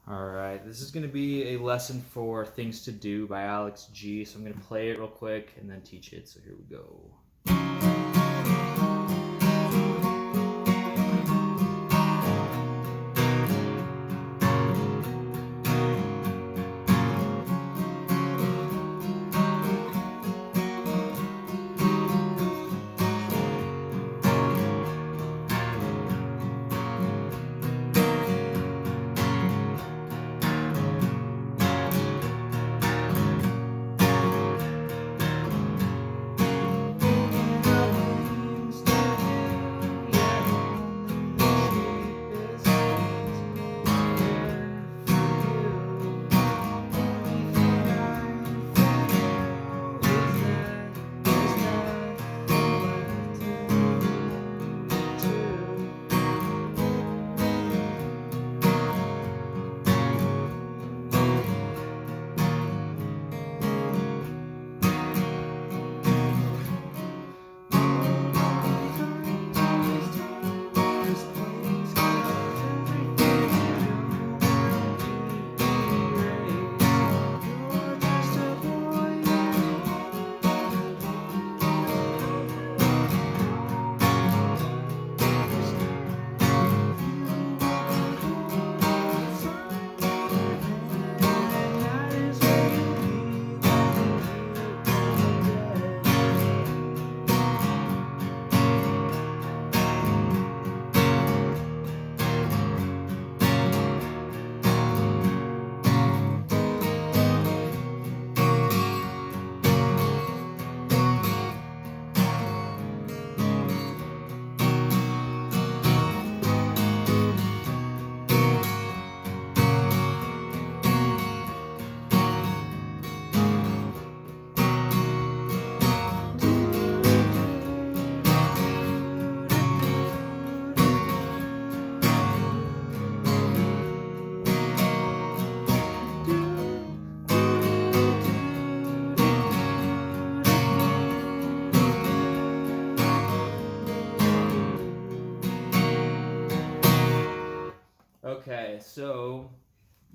Alright, this is going to be a lesson for Things to Do by Alex G. So I'm going to play it real quick and then teach it. So here we go. Okay, so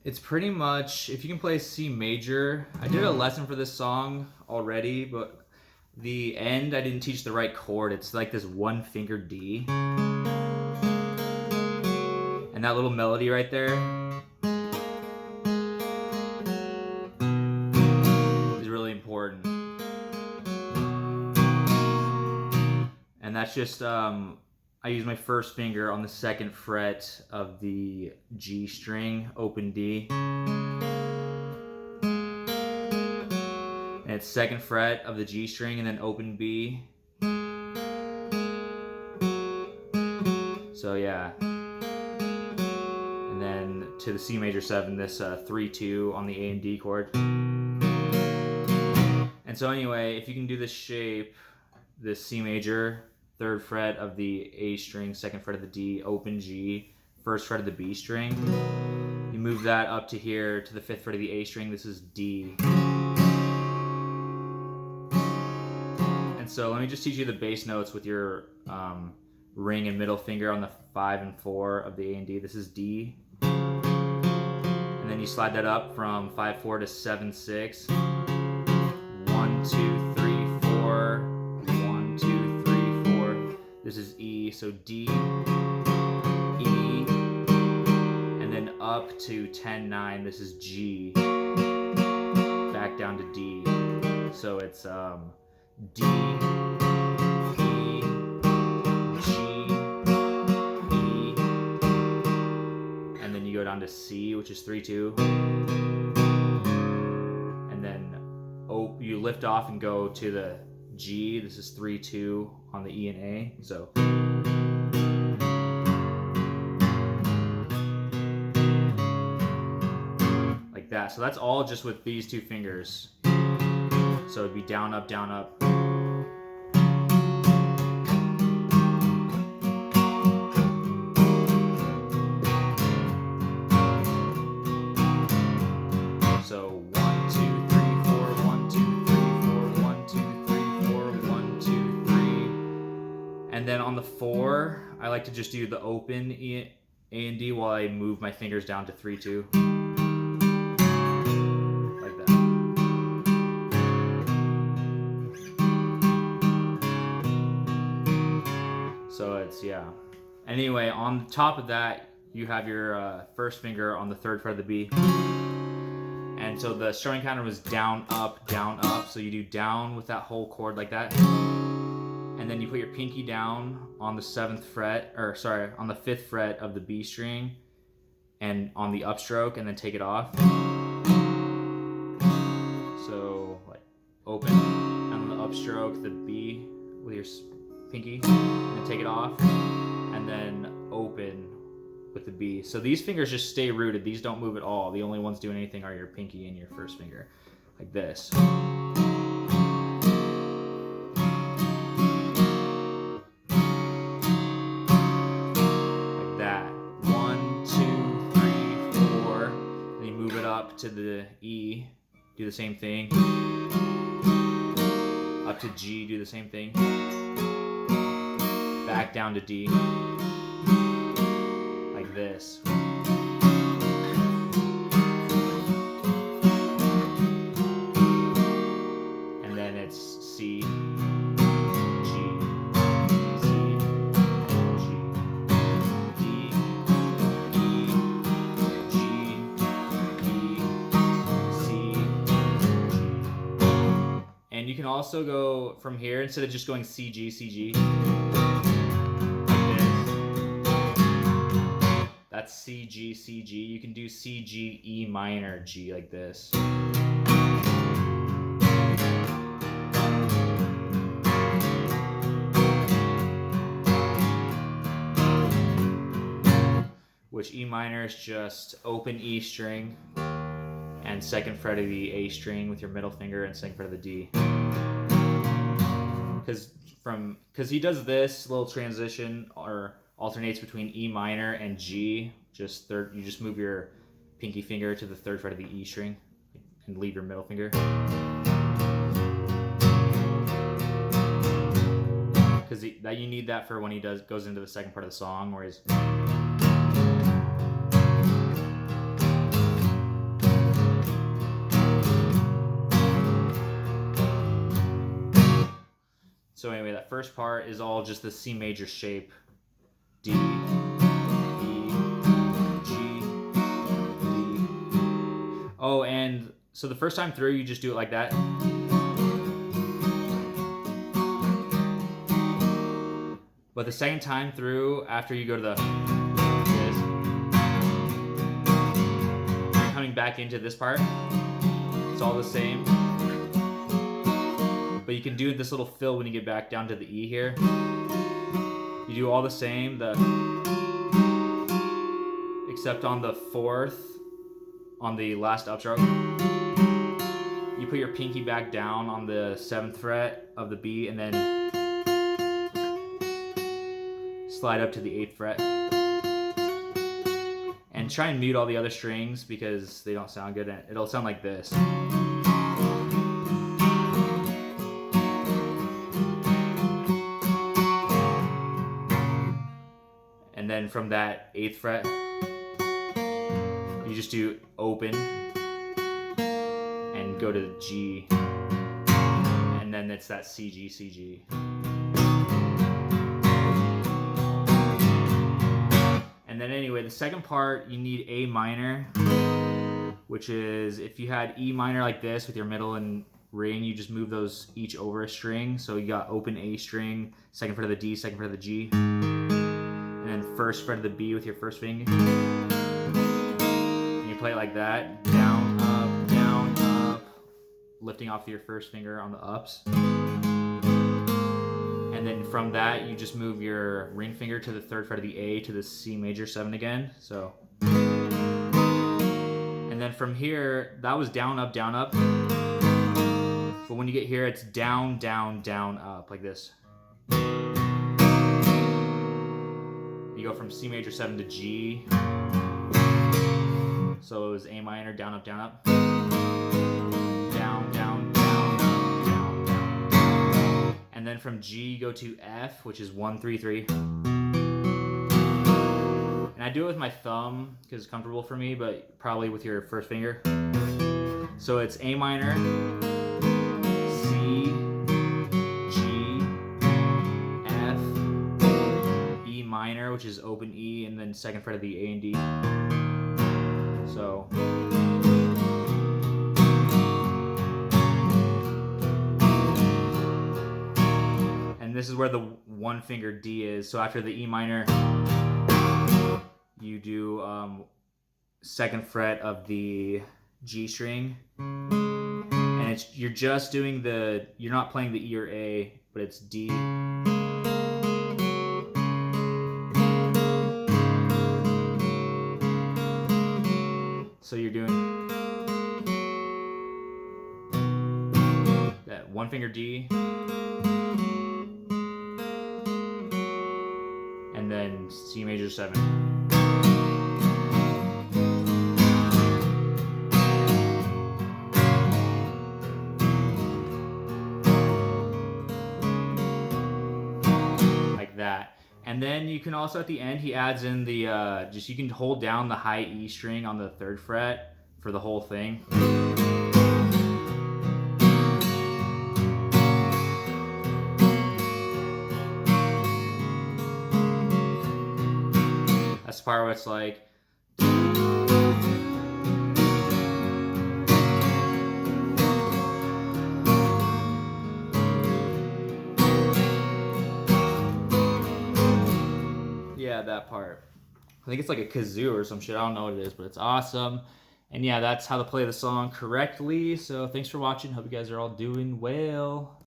it's pretty much, if you can play C major, I did a lesson for this song already, but the end, I didn't teach the right chord. It's like this one finger D. And that little melody right there is really important. And that's just, I use my first finger on the second fret of the G string, open D. And it's second fret of the G string and then open B. So yeah. And then to the C major 7, this 3-2 on the A and D chord. And so anyway, if you can do this shape, this C major, third fret of the A string, second fret of the D, open G, first fret of the B string. You move that up to here to the fifth fret of the A string. This is D. And so let me just teach you the bass notes with your ring and middle finger on the 5 and 4 of the A and D. This is D. And then you slide that up from 5-4 to 7-6. 1, 2, 3, 4. 1, 2, 3, 4. This is E, so D, E, and then up to 10-9. This is G, back down to D. So it's D, E, G, E, and then you go down to C, which is 3-2, and then you lift off and go to the G. This is 3-2 on the E and A. So like that. So that's all just with these two fingers. So it'd be down, up, down, up. So 1, 2, 3, 4, 1, 2, 3, 4, 1, 2, 3, 4, 1, 2, 3. And then on the 4, I like to just do the open E A and D while I move my fingers down to 3-2. Like that. So it's, yeah. Anyway, on top of that, you have your first finger on the 3rd fret of the B. And so the strumming pattern was down, up, so you do down with that whole chord like that. And then you put your pinky down on the 7th fret, or sorry, on the 5th fret of the B string and on the upstroke, and then take it off. So like open, and on the upstroke, the B with your pinky, and then take it off, and then open with the B. So these fingers just stay rooted. These don't move at all. The only ones doing anything are your pinky and your first finger, like this. To the E, do the same thing. Up to G, do the same thing. Back down to D, like this. And then it's C, you can also go from here, instead of just going C, G, C, G, like this. That's C, G, C, G. You can do C, G, E minor, G, like this. Which E minor is just open E string and 2nd fret of the A string with your middle finger and 2nd fret of the D. Because he does this little transition or alternates between E minor and G. You just move your pinky finger to the 3rd fret of the E string and leave your middle finger. Because you need that for when he goes into the 2nd part of the song where he's. So anyway, that first part is all just the C major shape. D, E, G, D. Oh, and so the first time through, you just do it like that. But the second time through, after you go to the you're coming back into this part. It's all the same. But you can do this little fill when you get back down to the E here. You do all the same, except on the 4th, on the last upstroke. You put your pinky back down on the 7th fret of the B and then slide up to the 8th fret. And try and mute all the other strings because they don't sound good. It'll sound like this. And then from that 8th fret, you just do open and go to G. And then it's that C, G, C, G. And then anyway, the second part, you need A minor, which is if you had E minor like this with your middle and ring, you just move those each over a string. So you got open A string, 2nd fret of the D, 2nd fret of the G. And then 1st fret of the B with your first finger. And you play it like that. Down, up, lifting off your first finger on the ups. And then from that, you just move your ring finger to the 3rd fret of the A to the C major 7 again. So. And then from here, that was down, up, down, up. But when you get here, it's down, down, down, up, like this. You go from C major 7 to G. So it was A minor, down, up, down, up. Down, down, down, down, down, down. And then from G, you go to F, which is 1, 3, 3. And I do it with my thumb because it's comfortable for me, but probably with your first finger. So it's A minor, C, G, F, E minor, which is open E, and then second fret of the A and D. So. And this is where the one finger D is. So after the E minor, you do second fret of the G string, and you're just doing you're not playing the E or A, but it's D. So you're doing that one finger D, and then C major 7. That. And then you can also at the end he adds in the you can hold down the high E string on the 3rd fret for the whole thing. That's the part where it's like yeah, that part. I think it's like a kazoo or some shit. I don't know what it is, but it's awesome. And yeah, that's how to play the song correctly. So thanks for watching. Hope you guys are all doing well.